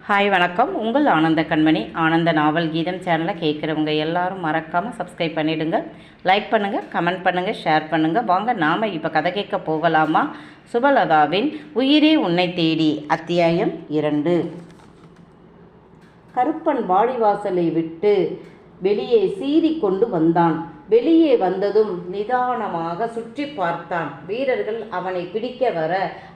Hi வணக்கம். உங்கள் ஆனந்த கண்மணி ஆனந்த நாவல் கீதம் சேனலை கேட்குறவங்க எல்லாரும் மறக்காமல் சப்ஸ்கிரைப் பண்ணிவிடுங்க. லைக் பண்ணுங்கள், கமெண்ட் பண்ணுங்கள், ஷேர் பண்ணுங்கள். வாங்க நாம் இப்போ கதை கேட்க போகலாமா? சுபலதாவின் உயிரே உன்னை தேடி அத்தியாயம் 2. கருப்பன் வாடிவாசலை விட்டு வெளியே சீறி கொண்டு வந்தான். வெளியே வந்ததும் நிதானமாக சுற்றி பார்த்தான். வீரர்கள் அவனை பிடிக்க வர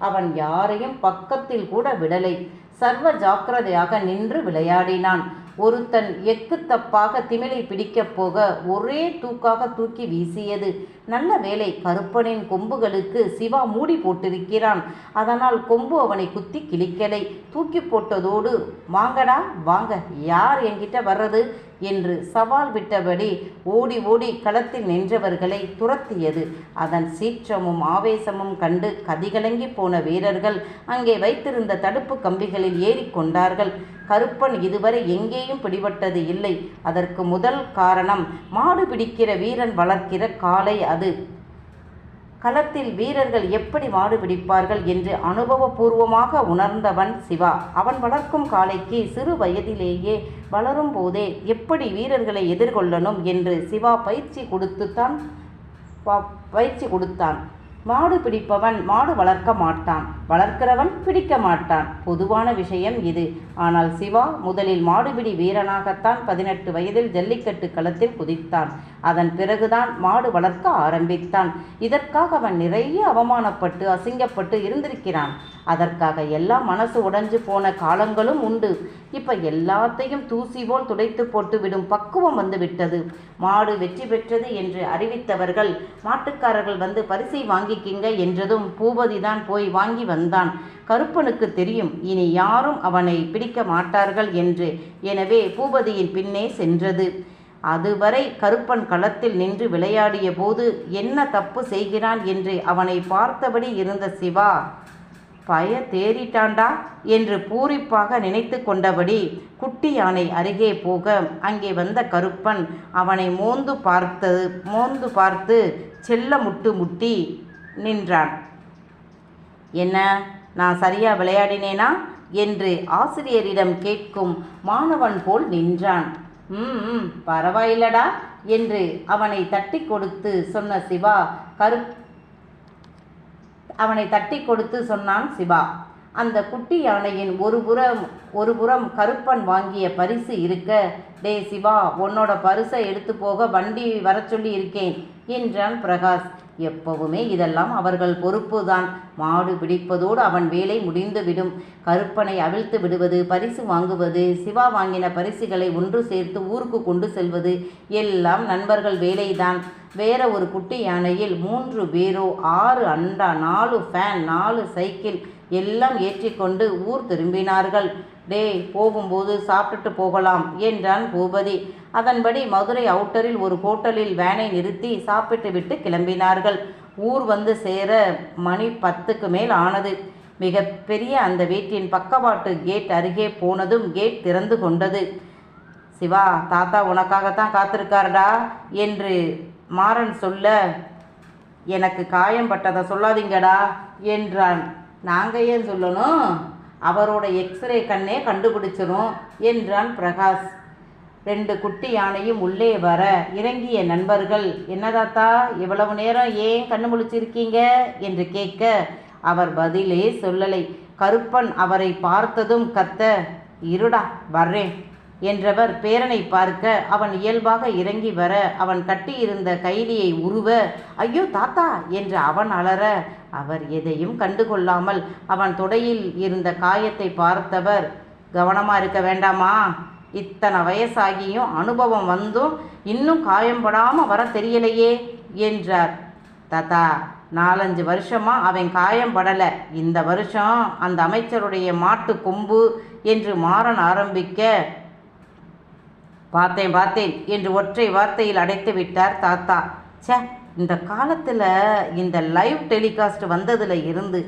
அவன் யாரையும் பக்கத்தில் கூட விடலை. சர்வ ஜாக்கிரதையாக நின்று விளையாடினான். ஒருத்தன் எக்கு தப்பாக திமிலை பிடிக்கப் போக ஒரே தூக்காக தூக்கி வீசியது. நல்ல வேளை, கருப்பனின் கொம்புகளுக்கு சிவா மூடி போட்டிருக்கிறான். அதனால் கொம்பு அவனை குத்தி கிழிக்கலை. தூக்கி போட்டதோடு, வாங்கடா வாங்க, யார் என்கிட்ட வர்றது என்று சவால் விட்டபடி ஓடி ஓடி களத்தில் நின்றவர்களை துரத்தியது. அதன் சீற்றமும் ஆவேசமும் கண்டு கதிகலங்கி போன வீரர்கள் அங்கே வைத்திருந்த தடுப்பு கம்பிகளில் ஏறிக்கொண்டார்கள். கருப்பன் இதுவரை எங்கேயும் பிடிபட்டது இல்லை. அதற்கு முதல் காரணம், மாடு பிடிக்கிற வீரன் வளர்க்கிற காளை அது. களத்தில் வீரர்கள் எப்படி மாடு பிடிப்பார்கள் என்று அனுபவபூர்வமாக உணர்ந்தவன் சிவா. அவன் வளர்க்கும் காளைக்கு சிறு வயதிலேயே வளரும் போதே எப்படி வீரர்களை எதிர்கொள்ளணும் என்று சிவா பயிற்சி கொடுத்தான். மாடு பிடிப்பவன் மாடு வளர்க்க மாட்டான், வளர்க்கிறவன் பிடிக்க மாட்டான். பொதுவான விஷயம் இது. ஆனால் சிவா முதலில் மாடுபிடி வீரனாகத்தான் 18 வயதில் ஜல்லிக்கட்டு களத்தில் குதித்தான். அதன் பிறகுதான் மாடு வளர்க்க ஆரம்பித்தான். இதற்காக அவன் நிறைய அவமானப்பட்டு அசிங்கப்பட்டு இருந்திருக்கிறான். அதற்காக எல்லாம் மனசு உடைஞ்சு போன காலங்களும் உண்டு. இப்ப எல்லாத்தையும் தூசி போல் துடைத்து போட்டு விடும் பக்குவம் வந்து விட்டது. மாடு வெற்றி பெற்றது என்று அறிவித்தவர்கள், மாட்டுக்காரர்கள் வந்து பரிசை வாங்கிக்கிங்க என்றதும் பூபதிதான் போய் வாங்கி வந்தான். கருப்பனுக்கு தெரியும் இனி யாரும் அவனை பிடிக்க மாட்டார்கள் என்று. எனவே பூபதியின் பின்னே சென்றது. அதுவரை கருப்பன் களத்தில் நின்று விளையாடிய போது என்ன தப்பு செய்கிறான் என்று அவனை பார்த்தபடி இருந்த சிவா, பய தேறிட்டாண்டா என்று பூரிப்பாக நினைத்து கொண்டபடி குட்டி யானை அருகே போக அங்கே வந்த கருப்பன் அவனை மோந்து பார்த்து செல்ல முட்டி நின்றான். என்ன, நான் சரியா விளையாடினேனா என்று ஆசிரியரிடம் கேட்கும் மாணவன் போல் நின்றான். பரவாயில்லடா என்று அவனை தட்டி கொடுத்து சொன்ன சிவா அவனை தட்டி கொடுத்து சொன்னான் சிவா. அந்த குட்டி யானையின் ஒரு புறம் கருப்பன் வாங்கிய பரிசு இருக்க, டே சிவா, உன்னோட பரிசை எடுத்து போக வண்டி வர சொல்லி இருக்கேன் என்றான் பிரகாஷ். எப்பவுமே இதெல்லாம் அவர்கள் பொறுப்புதான். மாடு பிடிப்பதோடு அவன் வேலை முடிந்துவிடும். கருப்பனை அவிழ்த்து விடுவது, பரிசு வாங்குவது, சிவா வாங்கின பரிசுகளை ஒன்று சேர்த்து ஊருக்கு கொண்டு செல்வது எல்லாம் நண்பர்கள் வேலைதான். வேற ஒரு குட்டி யானையில் 3 பேரோ, 6 அண்டா, 4 ஃபேன், 4 சைக்கிள் எல்லாம் ஏற்றிக்கொண்டு ஊர் திரும்பினார்கள். டே, போகும்போது சாப்பிட்டுட்டு போகலாம் என்றான் பூபதி. அதன்படி மதுரை அவுட்டரில் ஒரு ஹோட்டலில் வேனை நிறுத்தி சாப்பிட்டு விட்டு கிளம்பினார்கள். ஊர் வந்து சேர மணி 10க்கு மேல் ஆனது. மிக பெரிய அந்த வீட்டின் பக்கவாட்டு கேட் அருகே போனதும் கேட் திறந்து கொண்டது. சிவா, தாத்தா உனக்காகத்தான் காத்திருக்காருடா என்று மாறன் சொல்ல, எனக்கு காயம் பட்டதை சொல்லாதீங்கடா என்றான். நாங்கள் ஏன் சொல்லணும், அவரோட எக்ஸ்ரே கண்ணே கண்டுபிடிச்சிரும் என்றான் பிரகாஷ். 2 குட்டி யானையும் உள்ளே வர இறங்கிய நண்பர்கள், என்ன தாத்தா இவ்வளவு நேரம் ஏன் கண்ணு முழிச்சிருக்கீங்க என்று கேட்க அவர் பதிலே சொல்லலை. கருப்பன் அவரை பார்த்ததும் கத்த, இருடா வர்றேன் என்றவர் பேரனை பார்க்க அவன் இயல்பாக இறங்கி வர அவன் கட்டியிருந்த கைலியை உருவ, ஐயோ தாத்தா என்று அவன் அலற, அவர் எதையும் கண்டுகொள்ளாமல் அவன் தொடையில் இருந்த காயத்தை பார்த்தவர், கவனமாக இருக்க வேண்டாமா? இத்தனை வயசாகியும் அனுபவம் வந்தும் இன்னும் காயம்படாமல் வர தெரியலையே என்றார். தாத்தா, 4-5 வருஷமா அவன் காயம் படலை. இந்த வருஷம் அந்த அமைச்சருடைய மாட்டு கொம்பு என்று மாறன் ஆரம்பிக்க, பார்த்தேன் என்று ஒற்றை வார்த்தையில் அடைத்து விட்டார் தாத்தா. இந்த காலத்தில் இந்த லைவ் டெலிகாஸ்ட் வந்ததில் இருந்து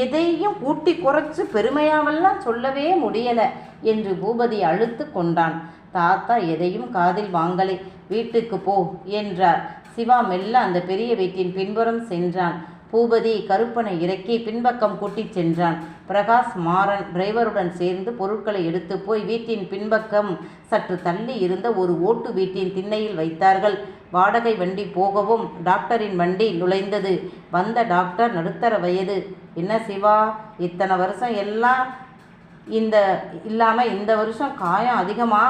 எதையும் கூட்டி குறைச்சி பெருமையாவெல்லாம் சொல்லவே முடியலை என்று பூபதி அழுத்து கொண்டான். தாத்தா எதையும் காதில் வாங்கலை. வீட்டுக்கு போ என்றார். சிவா மெல்ல அந்த பெரிய வீட்டின் பின்புறம் சென்றான். பூபதி கருப்பனை இறக்கி பின்பக்கம் கூட்டிச் சென்றான். பிரகாஷ், மாறன் டிரைவருடன் சேர்ந்து பொருட்களை எடுத்து போய் வீட்டின் பின்பக்கம் சற்று தள்ளி இருந்த ஒரு ஓட்டு வீட்டின் திண்ணையில் வைத்தார்கள். வாடகை வண்டி போகவும் டாக்டரின் வண்டி நுழைந்தது. வந்த டாக்டர் நடுத்தர வயது. என்ன சிவா, இத்தனை வருஷம் எல்லாம் இந்த வருஷம் காயம் அதிகமா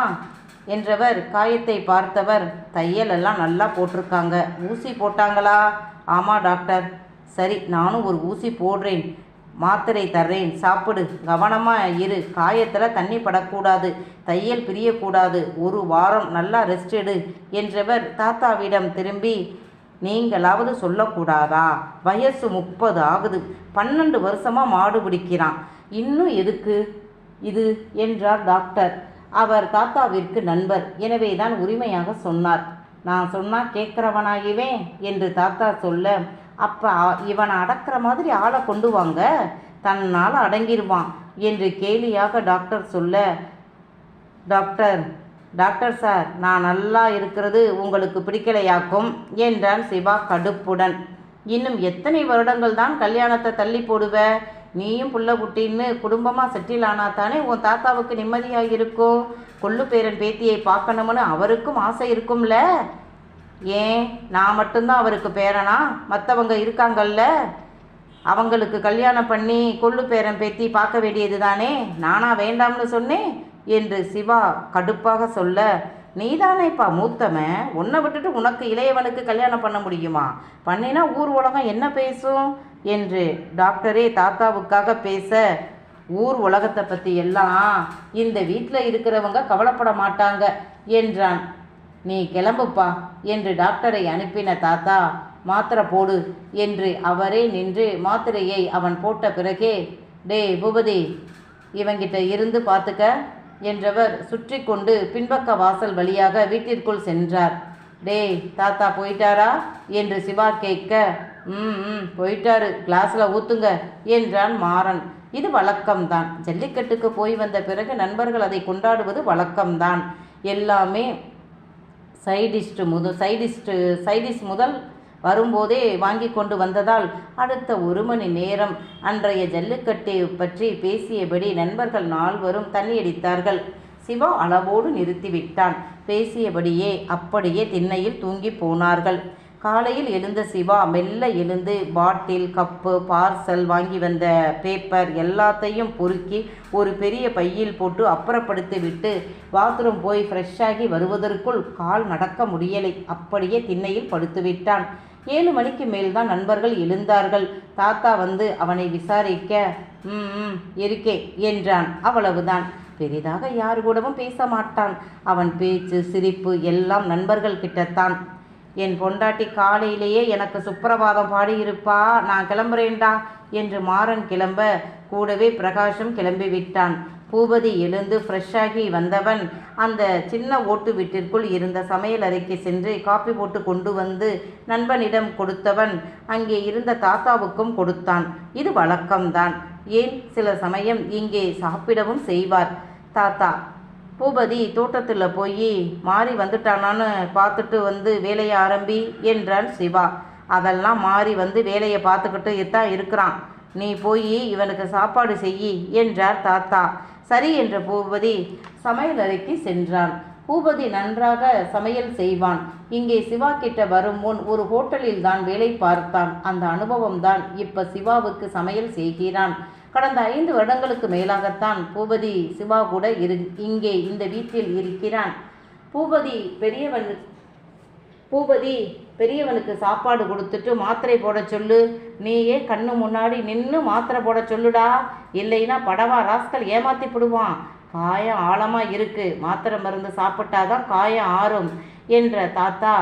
என்றவர் காயத்தை பார்த்தவர், தையலெல்லாம் நல்லா போட்டிருக்காங்க. ஊசி போட்டாங்களா? ஆமாம் டாக்டர். சரி, நானும் ஒரு ஊசி போடுறேன், மாத்திரை தர்றேன், சாப்பிடு, கவனமாக இரு, காயத்தில் தண்ணி படக்கூடாது, தையல் பிரியக்கூடாது, 1 வாரம் நல்லா ரெஸ்ட் எடு என்றவர் தாத்தாவிடம் திரும்பி, நீங்களாவது சொல்லக்கூடாதா? வயசு 30 ஆகுது, 12 வருஷமாக மாடு பிடிக்கிறான், இன்னும் எதுக்கு இது என்றார் டாக்டர். அவர் தாத்தாவிற்கு நண்பர், எனவே தான் உரிமையாக சொன்னார். நான் சொன்னால் கேட்குறவனாகிவே என்று தாத்தா சொல்ல, அப்போ இவனை அடக்கிற மாதிரி ஆளை கொண்டு வாங்க, தன்னால் அடங்கிடுவான் என்று கேலியாக டாக்டர் சொல்ல, டாக்டர் சார், நான் நல்லா இருக்கிறது உங்களுக்கு பிடிக்கலையாக்கும் என்றான் சிவா கடுப்புடன். இன்னும் எத்தனை வருடங்கள் தான் கல்யாணத்தை தள்ளி போடுவ? நீயும் புள்ள குட்டின்னு குடும்பமாக செட்டில் ஆனா தானே உன் தாத்தாவுக்கு நிம்மதியாக இருக்கோ? கொள்ளு பேரன் பேத்தியை பார்க்கணும்னு அவருக்கும் ஆசை இருக்கும்ல. ஏன் நான் மட்டும்தான் அவருக்கு பேரனா? மற்றவங்க இருக்காங்கல்ல, அவங்களுக்கு கல்யாணம் பண்ணி கொள்ளு பேரன் பேத்தி பார்க்க வேண்டியது தானே, நானா வேண்டாம்னு சொன்னேன் என்று சிவா கடுப்பாக சொல்ல, நீதானேப்பா மூத்தவன், உன்னை விட்டுட்டு உனக்கு இளையவனுக்கு கல்யாணம் பண்ண முடியுமா? பண்ணினா ஊர் உலகம் என்ன பேசும் என்று டாக்டரே தாத்தாவுக்காக பேச, ஊர் உலகத்தை பற்றி எல்லாம் இந்த வீட்டில் இருக்கிறவங்க கவலைப்பட மாட்டாங்க என்றான். நீ கிளம்புப்பா என்று டாக்டரை அனுப்பின தாத்தா, மாத்திரை போடு என்று அவரே நின்று மாத்திரையை அவன் போட்ட பிறகே, டே பூபதி, இவங்கிட்ட இருந்து பார்த்துக்க என்றவர் சுற்றி கொண்டு பின்பக்க வாசல் வழியாக வீட்டிற்குள் சென்றார். டேய், தாத்தா போயிட்டாரா என்று சிவா கேட்க, போயிட்டாரு, கிளாஸில் ஊற்றுங்க என்றான் மாறன். இது வழக்கம்தான். ஜல்லிக்கட்டுக்கு போய் வந்த பிறகு நண்பர்கள் அதை கொண்டாடுவது வழக்கம்தான். எல்லாமே சைடிஷ் முதல் வரும்போதே வாங்கி கொண்டு வந்ததால் அடுத்த 1 மணி நேரம் அன்றைய ஜல்லிக்கட்டை பற்றி பேசியபடி நண்பர்கள் 4வரும் தண்ணியடித்தார்கள். சிவா அளவோடு நிறுத்திவிட்டான். பேசியபடியே அப்படியே திண்ணையில் தூங்கி போனார்கள். காலையில் எழுந்த சிவா மெல்ல எழுந்து பாட்டில், கப்பு, பார்சல், வாங்கி வந்த பேப்பர் எல்லாத்தையும் பொறுக்கி ஒரு பெரிய பையில் போட்டு அப்புறப்படுத்தி விட்டு பாத்ரூம் போய் ஃப்ரெஷ்ஷாகி வருவதற்குள் கால் நடக்க முடியலை. அப்படியே திண்ணையில் படுத்துவிட்டான். 7 மணிக்கு மேல்தான் நண்பர்கள் எழுந்தார்கள். தாத்தா வந்து அவனை விசாரிக்க, இருக்கே என்றான். அவ்வளவுதான். பெரிதாக யார் கூடவும் பேச மாட்டான். அவன் பேச்சு, சிரிப்பு எல்லாம் நண்பர்கள் கிட்டத்தான். என் பொண்டாட்டி காலையிலேயே எனக்கு சுப்பிரபாதம் பாடியிருப்பா, நான் கிளம்புறேன்டா என்று மாறன் கிளம்ப கூடவே பிரகாஷும் கிளம்பிவிட்டான். பூபதி எழுந்து ஃப்ரெஷ்ஷாகி வந்தவன் அந்த சின்ன ஓட்டு வீட்டிற்குள் இருந்த சமையல் அறைக்கு சென்று காப்பி போட்டு கொண்டு வந்து நண்பனிடம் கொடுத்தவன் அங்கே இருந்த தாத்தாவுக்கும் கொடுத்தான். இது வழக்கம்தான். ஏன், சில சமயம் இங்கே சாப்பிடவும் செய்வார் தாத்தா. பூபதி தோட்டத்தில் போய் மாறி வந்துட்டானான்னு பார்த்துட்டு வந்து வேலையை ஆரம்பி என்றான் சிவா. அதெல்லாம் மாறி வந்து வேலையை பார்த்துக்கிட்டு தான் இருக்கிறான், நீ போய் இவனுக்கு சாப்பாடு செய் என்றார் தாத்தா. சரி என்ற பூபதி சமையல் அறைக்கு சென்றான். பூபதி நன்றாக சமையல் செய்வான். இங்கே சிவா கிட்ட வரும் முன் ஒரு ஹோட்டலில் தான் வேலை பார்த்தான். அந்த அனுபவம் தான் இப்ப சிவாவுக்கு சமையல் செய்கிறான். கடந்த 5 வருடங்களுக்கு மேலாகத்தான் பூபதி சிவா கூட இங்கே இந்த வீட்டில் இருக்கிறான். பூபதி பெரியவனுக்கு சாப்பாடு கொடுத்துட்டு மாத்திரை போட சொல்லு. நீயே கண்ணு முன்னாடி நின்று மாத்திரை போட சொல்லுடா, இல்லைன்னா படவா ராஸ்கல் ஏமாத்தி போடுவான். காயம் ஆழமாக இருக்கு, மாத்திரை மருந்து சாப்பிட்டாதான் காயம் ஆறும் என்ற தாத்தா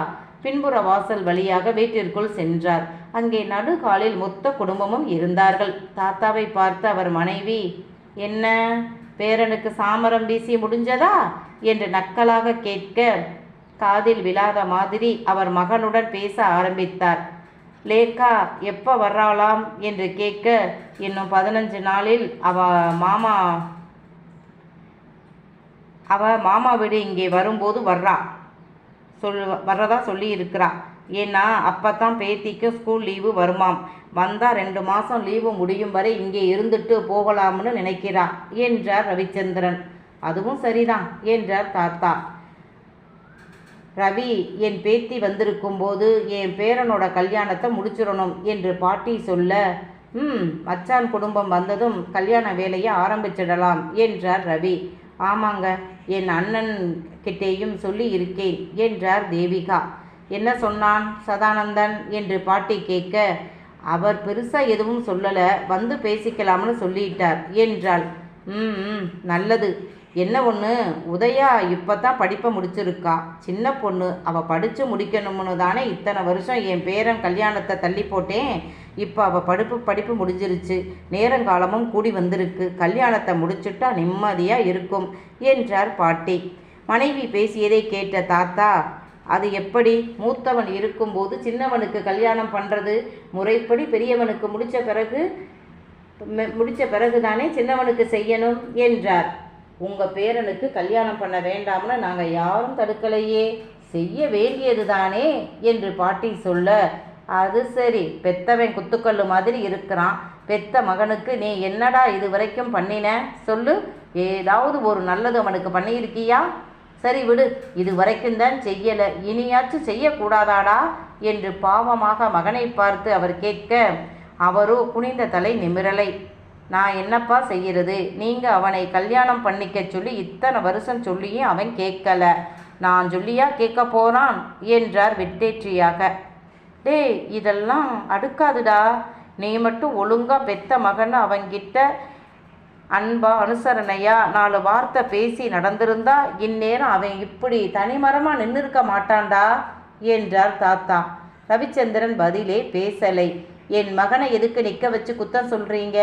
பின்புற வாசல் வழியாக வீட்டிற்குள் சென்றார். அங்கே நடுகாலில் மொத்த குடும்பமும் இருந்தார்கள். தாத்தாவை பார்த்து அவர் மனைவி, என்ன பேரனுக்கு சாமரம் வீசி முடிஞ்சதா என்று நக்கலாக கேட்க, காதில் விழாத மாதிரி அவர் மகனுடன் பேச ஆரம்பித்தார். லேக்கா எப்போ வர்றாளாம் என்று கேட்க, இன்னும் 15 நாளில் அவ மாமா வீடு இங்கே வரும்போது வர்றதா சொல்லி இருக்கிறா ஏன்னா அப்போ பேத்திக்கு ஸ்கூல் லீவு வருமாம். வந்தால் 2 மாதம் லீவு முடியும் வரை இங்கே இருந்துட்டு போகலாம்னு நினைக்கிறா என்றார் ரவிச்சந்திரன். அதுவும் சரிதான் என்றார் தாத்தா. ரவி, என் பேத்தி வந்திருக்கும் போது என் பேரனோட கல்யாணத்தை முடிச்சிடணும் என்று பாட்டி சொல்ல, மச்சான் குடும்பம் வந்ததும் கல்யாண வேலையை ஆரம்பிச்சிடலாம் என்றார் ரவி. ஆமாங்க, என் அண்ணன் கிட்டேயும் சொல்லி இருக்கேன் என்றார் தேவிகா. என்ன சொன்னான் சதானந்தன் என்று பாட்டி கேட்க, அவர் பெருசாக எதுவும் சொல்லலை, வந்து பேசிக்கலாம்னு சொல்லிட்டார் என்றாள். நல்லது. என்ன ஒன்று, உதயா இப்போ தான் படிப்பை முடிச்சிருக்கா. சின்ன பொண்ணு, அவள் படித்து முடிக்கணும்னு தானே இத்தனை வருஷம் என் பேரன் கல்யாணத்தை தள்ளி போட்டேன். இப்போ அவள் படிப்பு முடிஞ்சிருச்சு, நேரங்காலமும் கூடி வந்திருக்கு. கல்யாணத்தை முடிச்சுட்டா நிம்மதியாக இருக்கும் என்றார் பாட்டி. மனைவி பேசியதை கேட்ட தாத்தா, அது எப்படி? மூத்தவன் இருக்கும்போது சின்னவனுக்கு கல்யாணம் பண்ணுறது முறைப்படி பெரியவனுக்கு முடித்த பிறகு தானே சின்னவனுக்கு செய்யணும் என்றார். உங்கள் பேரனுக்கு கல்யாணம் பண்ண வேண்டாம்னு நாங்கள் யாரும் தடுக்கலையே, செய்ய வேண்டியது தானே என்று பாட்டி சொல்ல, அது சரி, பெத்தவன் குத்துக்கல்லு மாதிரி இருக்கிறான். பெத்த மகனுக்கு நீ என்னடா இது வரைக்கும் பண்ணின சொல்லு. ஏதாவது ஒரு நல்லது அவனுக்கு பண்ணியிருக்கியா? சரி விடு, இது வரைக்கும் தான் செய்யலை, இனியாச்சும் செய்யக்கூடாதாடா என்று பாவமாக மகனை பார்த்து அவர் கேட்க, அவரோ குனிந்த தலை நிமிரலை. நான் என்னப்பா செய்கிறது? நீங்கள் அவனை கல்யாணம் பண்ணிக்க சொல்லி இத்தனை வருஷம் சொல்லியும் அவன் கேட்கல, நான் சொல்லியா கேட்க போகிறான் என்றார் வெட்டேற்றியாக. டேய், இதெல்லாம் அடுக்காதுடா. நீ மட்டும் ஒழுங்காக பெத்த மகன் அவங்கிட்ட அன்பா அனுசரணையா 4 வார்த்தை பேசி நடந்திருந்தா இந்நேரம் அவன் இப்படி தனிமரமாக நின்று இருக்க மாட்டான்டா என்றார் தாத்தா. ரவிச்சந்திரன் பதிலே பேசலை. என் மகனை எதுக்கு நிற்க வச்சு குத்தம் சொல்கிறீங்க?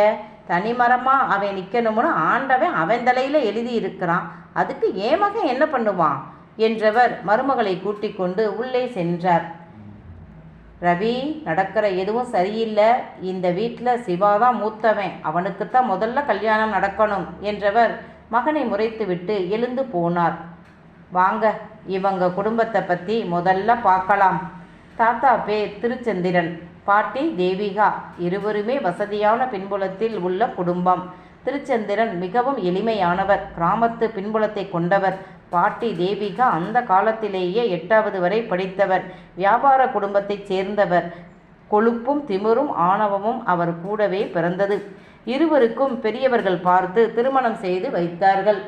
தனிமரமாக அவன் நிற்கணும்னு ஆண்டவன் அவன் தலையில் எழுதி இருக்கிறான். அதுக்கு என் மகன் என்ன பண்ணுவான் என்றவர் மருமகளை கூட்டிக் கொண்டு உள்ளே சென்றார். ரவி, நடக்கிற எதுவும் சரியில்லை. இந்த வீட்டில் சிவாதான் மூத்தவன், அவனுக்குத்தான் முதல்ல கல்யாணம் நடக்கணும் என்றவர் மகனை முறைத்துவிட்டு எழுந்து போனார். வாங்க, இவங்க குடும்பத்தை பற்றி முதல்ல பார்க்கலாம். தாத்தா பேர் திருச்சந்திரன், பாட்டி தேவிகா. இருவருமே வசதியான பின்புலத்தில் உள்ள குடும்பம். திருச்சந்திரன் மிகவும் எளிமையானவர், கிராமத்து பின்புலத்தை கொண்டவர். பாட்டி தேவிகா அந்த காலத்திலேயே 8வது வரை படித்தவர், வியாபார குடும்பத்தைச் சேர்ந்தவர். கொழுப்பும் திமிரும் ஆணவமும் அவர் கூடவே பிறந்தது. இருவருக்கும் பெரியவர்கள் பார்த்து திருமணம் செய்து வைத்தார்கள்.